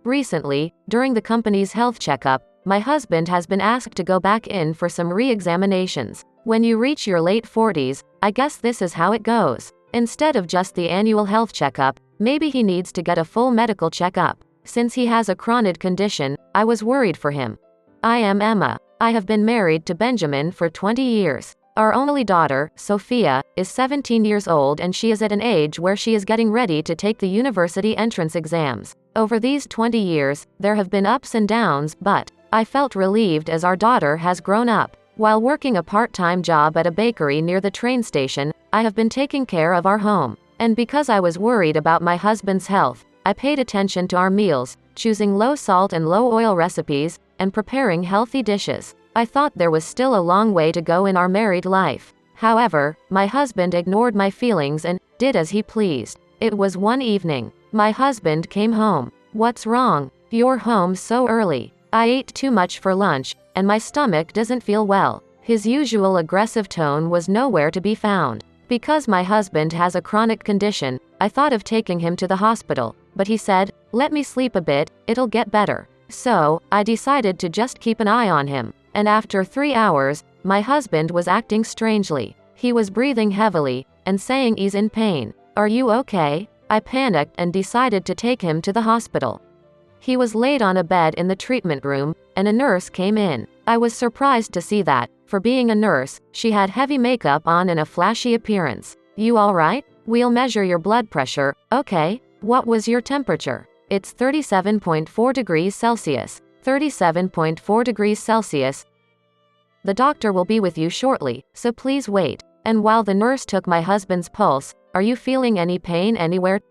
Recently, during the company's health checkup, my husband has been asked to go back in for some re-examinations. When you reach your late 40s, I guess this is how it goes. Instead of just the annual health checkup, maybe he needs to get a full medical checkup. Since he has a chronic condition, I was worried for him. I am Emma. I have been married to Benjamin for 20 years. Our only daughter, Sophia, is 17 years old and she is at an age where she is getting ready to take the university entrance exams. Over these 20 years, there have been ups and downs, but I felt relieved as our daughter has grown up. While working a part-time job at a bakery near the train station, I have been taking care of our home. And because I was worried about my husband's health, I paid attention to our meals, choosing low salt and low oil recipes, and preparing healthy dishes. I thought there was still a long way to go in our married life. However, my husband ignored my feelings and did as he pleased. It was one evening. My husband came home. What's wrong? You're home so early. I ate too much for lunch, and my stomach doesn't feel well. His usual aggressive tone was nowhere to be found. Because my husband has a chronic condition, I thought of taking him to the hospital, but he said, "Let me sleep a bit, it'll get better." So, I decided to just keep an eye on him. And after 3 hours, my husband was acting strangely. He was breathing heavily, and saying he's in pain. "Are you okay?" I panicked and decided to take him to the hospital. He was laid on a bed in the treatment room, and a nurse came in. I was surprised to see that, for being a nurse, she had heavy makeup on and a flashy appearance. "You alright? We'll measure your blood pressure." "Okay. What was your temperature?" "It's 37.4 degrees Celsius. 37.4 degrees Celsius. The doctor will be with you shortly, so please wait." And while the nurse took my husband's pulse, "Are you feeling any pain anywhere?"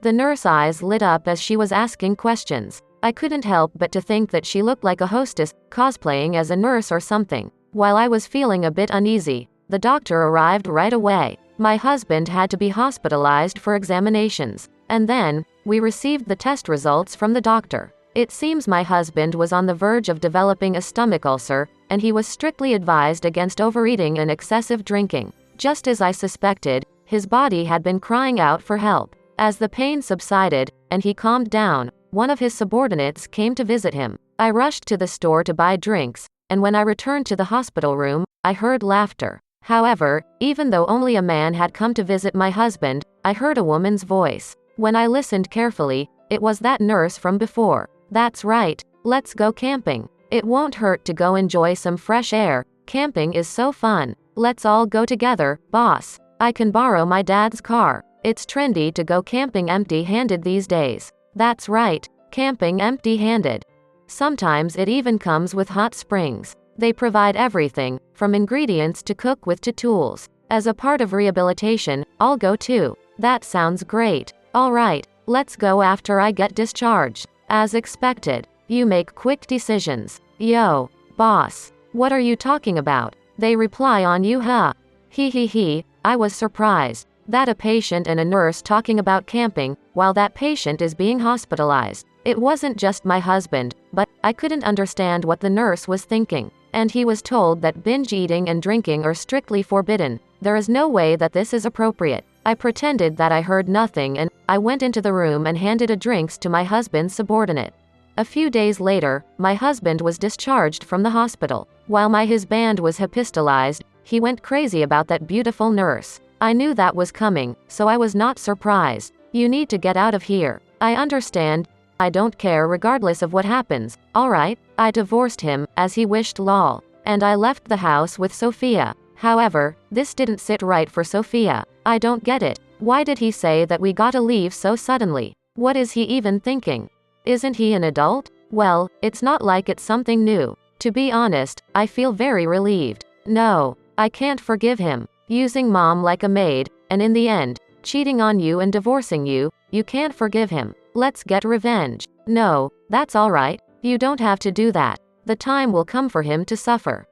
The nurse's eyes lit up as she was asking questions. I couldn't help but to think that she looked like a hostess, cosplaying as a nurse or something. While I was feeling a bit uneasy, the doctor arrived right away. My husband had to be hospitalized for examinations. And then, we received the test results from the doctor. It seems my husband was on the verge of developing a stomach ulcer, and he was strictly advised against overeating and excessive drinking. Just as I suspected, his body had been crying out for help. As the pain subsided, and he calmed down, one of his subordinates came to visit him. I rushed to the store to buy drinks, and when I returned to the hospital room, I heard laughter. However, even though only a man had come to visit my husband, I heard a woman's voice. When I listened carefully, it was that nurse from before. "That's right, let's go camping. It won't hurt to go enjoy some fresh air. Camping is so fun. Let's all go together, boss. I can borrow my dad's car. It's trendy to go camping empty-handed these days." That's right, camping empty-handed. Sometimes it even comes with hot springs. They provide everything, from ingredients to cook with to tools. As a part of rehabilitation, I'll go too. That sounds great. Alright, let's go after I get discharged. As expected, you make quick decisions. Yo, boss, what are you talking about? They reply on you, huh? He, I was surprised that a patient and a nurse talking about camping, while that patient is being hospitalized. It wasn't just my husband, but I couldn't understand what the nurse was thinking. And he was told that binge eating and drinking are strictly forbidden. There is no way that this is appropriate. I pretended that I heard nothing and I went into the room and handed a drinks to my husband's subordinate. A few days later, my husband was discharged from the hospital. While my husband was hospitalized, he went crazy about that beautiful nurse. I knew that was coming, so I was not surprised. "You need to get out of here." "I understand. I don't care regardless of what happens." "Alright." I divorced him, as he wished, lol. And I left the house with Sophia. However, this didn't sit right for Sophia. I don't get it. Why did he say that we gotta leave so suddenly? What is he even thinking? Isn't he an adult? Well, it's not like it's something new. To be honest, I feel very relieved. No, I can't forgive him. Using mom like a maid, and in the end, cheating on you and divorcing you, you can't forgive him. Let's get revenge. No, that's alright. You don't have to do that. The time will come for him to suffer.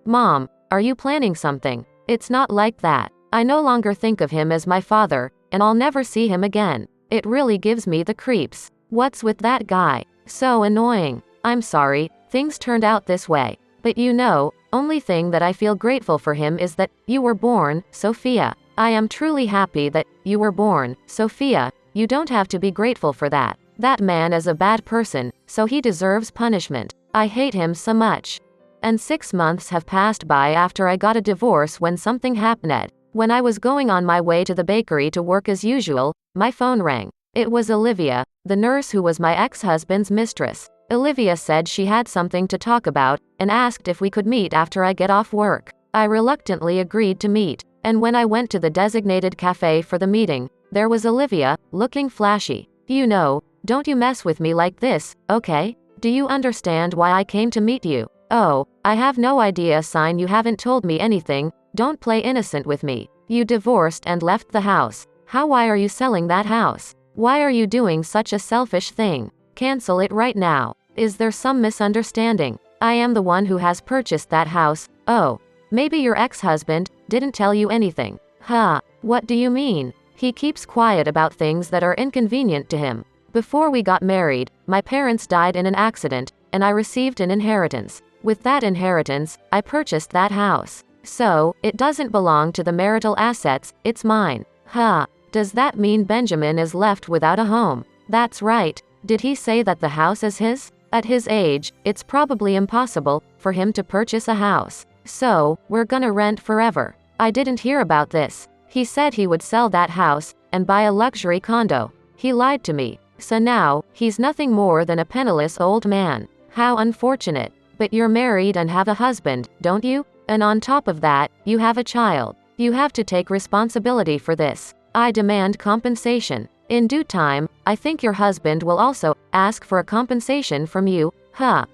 Mom, are you planning something? It's not like that. I no longer think of him as my father, and I'll never see him again. It really gives me the creeps. What's with that guy? So annoying. I'm sorry, things turned out this way. But you know, only thing that I feel grateful for him is that you were born, Sophia. I am truly happy that you were born, Sophia. You don't have to be grateful for that. That man is a bad person, so he deserves punishment. I hate him so much. And 6 months have passed by after I got a divorce when something happened. When I was going on my way to the bakery to work as usual, my phone rang. It was Olivia, the nurse who was my ex-husband's mistress. Olivia said she had something to talk about, and asked if we could meet after I get off work. I reluctantly agreed to meet, and when I went to the designated cafe for the meeting, there was Olivia, looking flashy. You know, don't you mess with me like this, okay? Do you understand why I came to meet you? Oh, I have no idea. Sign you haven't told me anything. Don't play innocent with me. You divorced and left the house. How? Why are you selling that house? Why are you doing such a selfish thing? Cancel it right now. Is there some misunderstanding? I am the one who has purchased that house. Oh, maybe your ex-husband didn't tell you anything. Huh, what do you mean? He keeps quiet about things that are inconvenient to him. Before we got married, my parents died in an accident, and I received an inheritance. With that inheritance, I purchased that house. So, it doesn't belong to the marital assets, it's mine. Huh, does that mean Benjamin is left without a home? That's right. Did he say that the house is his? At his age, it's probably impossible for him to purchase a house. So, we're gonna rent forever. I didn't hear about this. He said he would sell that house and buy a luxury condo. He lied to me. So now, he's nothing more than a penniless old man. How unfortunate. But you're married and have a husband, don't you? And on top of that, you have a child. You have to take responsibility for this. I demand compensation. In due time, I think your husband will also ask for a compensation from you, huh?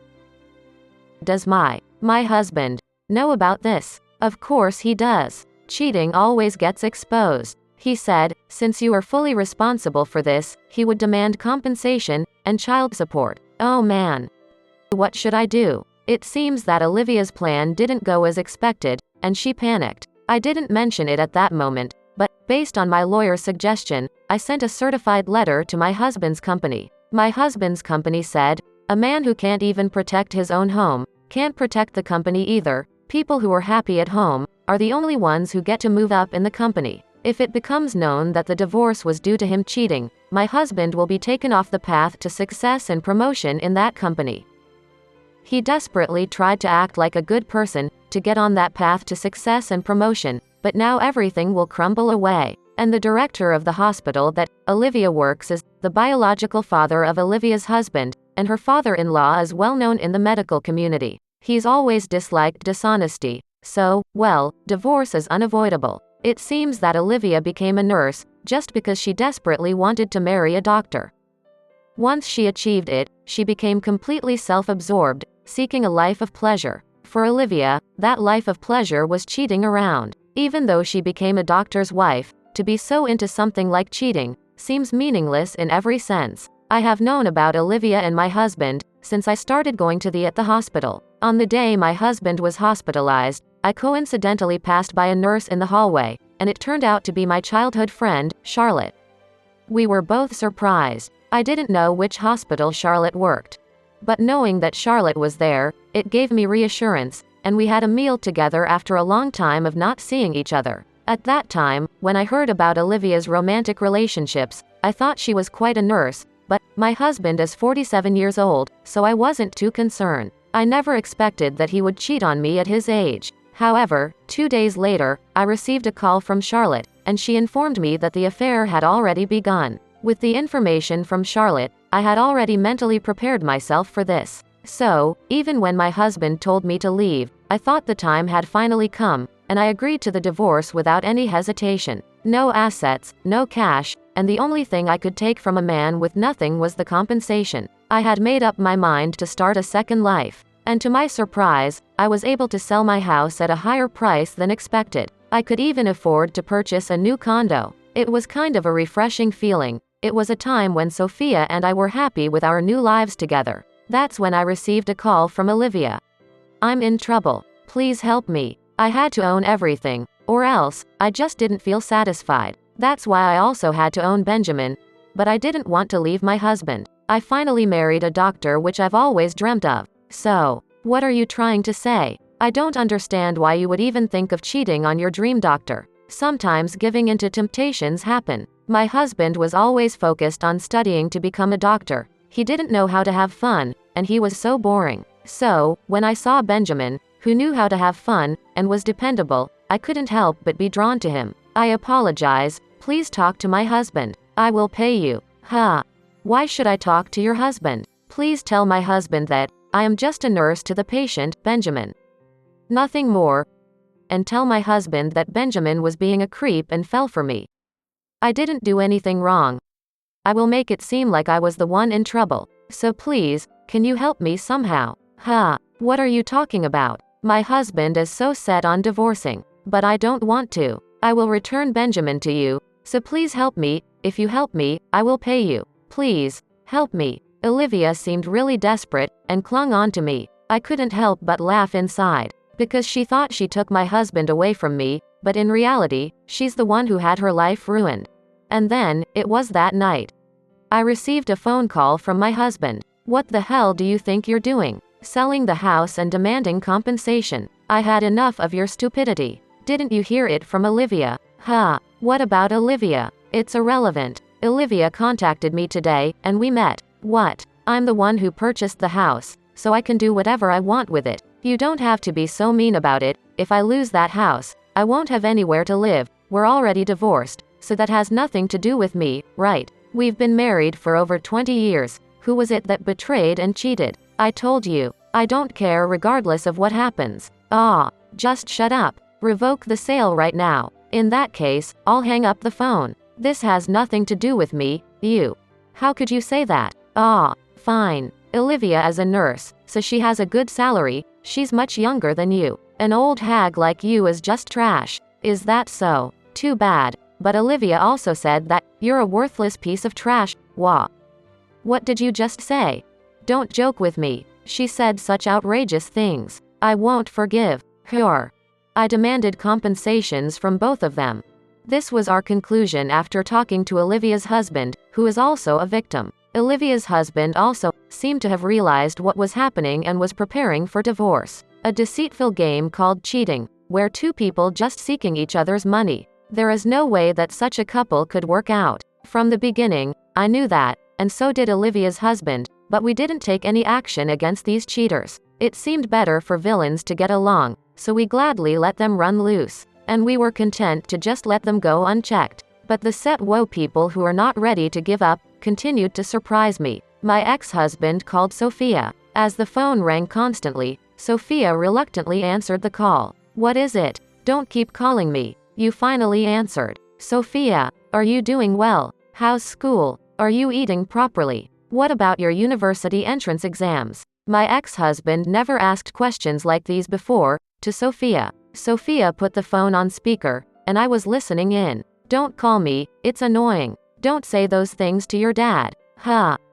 Does my husband know about this? Of course he does. Cheating always gets exposed. He said, since you are fully responsible for this, he would demand compensation and child support. Oh man. What should I do? It seems that Olivia's plan didn't go as expected, and she panicked. I didn't mention it at that moment, but, based on my lawyer's suggestion, I sent a certified letter to my husband's company. My husband's company said, a man who can't even protect his own home, can't protect the company either. People who are happy at home are the only ones who get to move up in the company. If it becomes known that the divorce was due to him cheating, my husband will be taken off the path to success and promotion in that company. He desperately tried to act like a good person to get on that path to success and promotion, but now everything will crumble away. And the director of the hospital that Olivia works is the biological father of Olivia's husband, and her father-in-law is well known in the medical community. He's always disliked dishonesty. So, well, divorce is unavoidable. It seems that Olivia became a nurse just because she desperately wanted to marry a doctor. Once she achieved it, she became completely self-absorbed, seeking a life of pleasure. For Olivia, that life of pleasure was cheating around. Even though she became a doctor's wife, to be so into something like cheating seems meaningless in every sense. I have known about Olivia and my husband since I started going to the hospital. On the day my husband was hospitalized, I coincidentally passed by a nurse in the hallway, and it turned out to be my childhood friend, Charlotte. We were both surprised. I didn't know which hospital Charlotte worked. But knowing that Charlotte was there, it gave me reassurance, and we had a meal together after a long time of not seeing each other. At that time, when I heard about Olivia's romantic relationships, I thought she was quite a nurse, but my husband is 47 years old, so I wasn't too concerned. I never expected that he would cheat on me at his age. However, 2 days later, I received a call from Charlotte, and she informed me that the affair had already begun. With the information from Charlotte, I had already mentally prepared myself for this. So, even when my husband told me to leave, I thought the time had finally come, and I agreed to the divorce without any hesitation. No assets, no cash, and the only thing I could take from a man with nothing was the compensation. I had made up my mind to start a second life. And to my surprise, I was able to sell my house at a higher price than expected. I could even afford to purchase a new condo. It was kind of a refreshing feeling. It was a time when Sophia and I were happy with our new lives together. That's when I received a call from Olivia. I'm in trouble. Please help me. I had to own everything, or else, I just didn't feel satisfied. That's why I also had to own Benjamin. But I didn't want to leave my husband. I finally married a doctor, which I've always dreamt of. So, what are you trying to say? I don't understand why you would even think of cheating on your dream doctor. Sometimes giving into temptations happen. My husband was always focused on studying to become a doctor. He didn't know how to have fun, and he was so boring. So, when I saw Benjamin, who knew how to have fun, and was dependable, I couldn't help but be drawn to him. I apologize, please talk to my husband. I will pay you. Huh. Why should I talk to your husband? Please tell my husband that I am just a nurse to the patient, Benjamin. Nothing more. And tell my husband that Benjamin was being a creep and fell for me. I didn't do anything wrong. I will make it seem like I was the one in trouble. So please, can you help me somehow? Huh. What are you talking about? My husband is so set on divorcing. But I don't want to. I will return Benjamin to you. So please help me. If you help me, I will pay you. Please, help me. Olivia seemed really desperate, and clung on to me. I couldn't help but laugh inside. Because she thought she took my husband away from me, but in reality, she's the one who had her life ruined. And then, it was that night. I received a phone call from my husband. What the hell do you think you're doing? Selling the house and demanding compensation. I had enough of your stupidity. Didn't you hear it from Olivia? Huh. What about Olivia? It's irrelevant. Olivia contacted me today, and we met. What? I'm the one who purchased the house, so I can do whatever I want with it. You don't have to be so mean about it. If I lose that house, I won't have anywhere to live. We're already divorced, so that has nothing to do with me, right? We've been married for over 20 years. Who was it that betrayed and cheated? I told you. I don't care regardless of what happens. Just shut up. Revoke the sale right now. In that case, I'll hang up the phone. This has nothing to do with me, you. How could you say that? Fine. Olivia is a nurse, so she has a good salary. She's much younger than you. An old hag like you is just trash. Is that so? Too bad. But Olivia also said that you're a worthless piece of trash. What did you just say? Don't joke with me. She said such outrageous things. I won't forgive her. I demanded compensations from both of them. This was our conclusion after talking to Olivia's husband, who is also a victim. Olivia's husband also seemed to have realized what was happening and was preparing for divorce. A deceitful game called cheating, where two people just seeking each other's money. There is no way that such a couple could work out. From the beginning, I knew that, and so did Olivia's husband, but we didn't take any action against these cheaters. It seemed better for villains to get along, so we gladly let them run loose. And we were content to just let them go unchecked. But the set woe people who are not ready to give up continued to surprise me. My ex-husband called Sophia. As the phone rang constantly, Sophia reluctantly answered the call. What is it? Don't keep calling me. You finally answered. Sophia, are you doing well? How's school? Are you eating properly? What about your university entrance exams? My ex-husband never asked questions like these before, to Sophia. Sophia put the phone on speaker, and I was listening in. Don't call me, it's annoying. Don't say those things to your dad.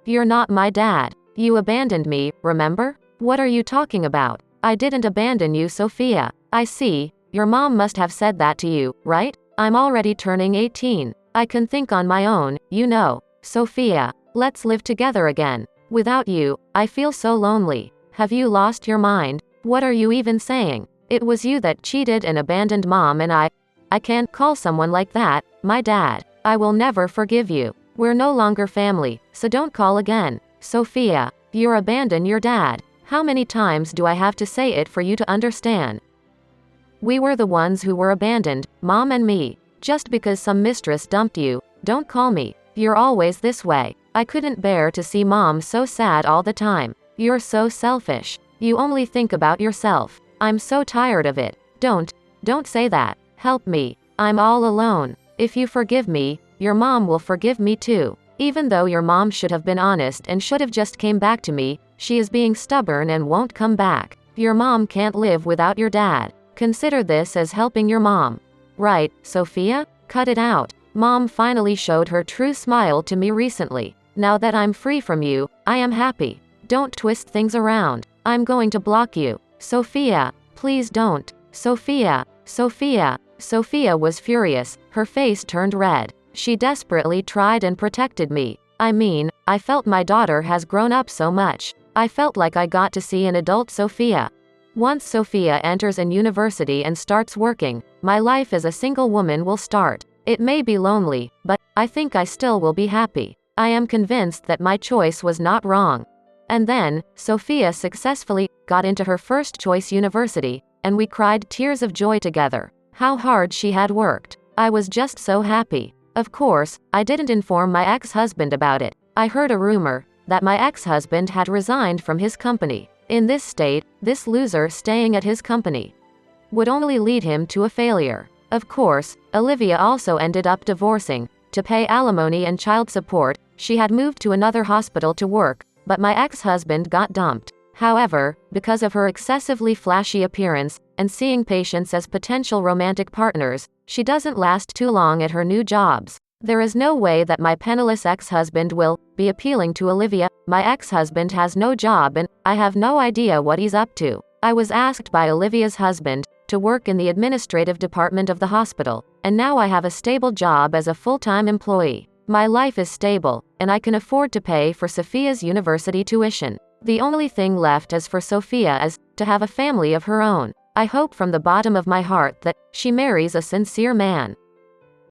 You're not my dad. You abandoned me, remember? What are you talking about? I didn't abandon you, Sophia. I see, your mom must have said that to you, right? I'm already turning 18. I can think on my own, you know. Sophia, let's live together again. Without you, I feel so lonely. Have you lost your mind? What are you even saying? It was you that cheated and abandoned mom, and I can't call someone like that my dad. I will never forgive you. We're no longer family, so don't call again. Sophia, you abandoned your dad. How many times do I have to say it for you to understand? We were the ones who were abandoned, mom and me. Just because some mistress dumped you, don't call me. You're always this way. I couldn't bear to see mom so sad all the time. You're so selfish. You only think about yourself. I'm so tired of it. Don't say that. Help me. I'm all alone. If you forgive me, your mom will forgive me too. Even though your mom should have been honest and should have just came back to me, she is being stubborn and won't come back. Your mom can't live without your dad. Consider this as helping your mom. Right, Sophia? Cut it out. Mom finally showed her true smile to me recently. Now that I'm free from you, I am happy. Don't twist things around. I'm going to block you. Sophia, please don't. Sophia. Sophia was furious, her face turned red. She desperately tried and protected me. I mean, I felt my daughter has grown up so much. I felt like I got to see an adult Sophia. Once Sophia enters an university and starts working, my life as a single woman will start. It may be lonely, but I think I still will be happy. I am convinced that my choice was not wrong. And then, Sophia successfully got into her first choice university, and we cried tears of joy together. How hard she had worked. I was just so happy. Of course, I didn't inform my ex-husband about it. I heard a rumor that my ex-husband had resigned from his company. In this state, this loser staying at his company would only lead him to a failure. Of course, Olivia also ended up divorcing. To pay alimony and child support, she had moved to another hospital to work, but my ex-husband got dumped. However, because of her excessively flashy appearance, and seeing patients as potential romantic partners, she doesn't last too long at her new jobs. There is no way that my penniless ex-husband will be appealing to Olivia. My ex-husband has no job and I have no idea what he's up to. I was asked by Olivia's husband to work in the administrative department of the hospital, and now I have a stable job as a full-time employee. My life is stable, and I can afford to pay for Sophia's university tuition. The only thing left is for Sophia is to have a family of her own. I hope from the bottom of my heart that she marries a sincere man.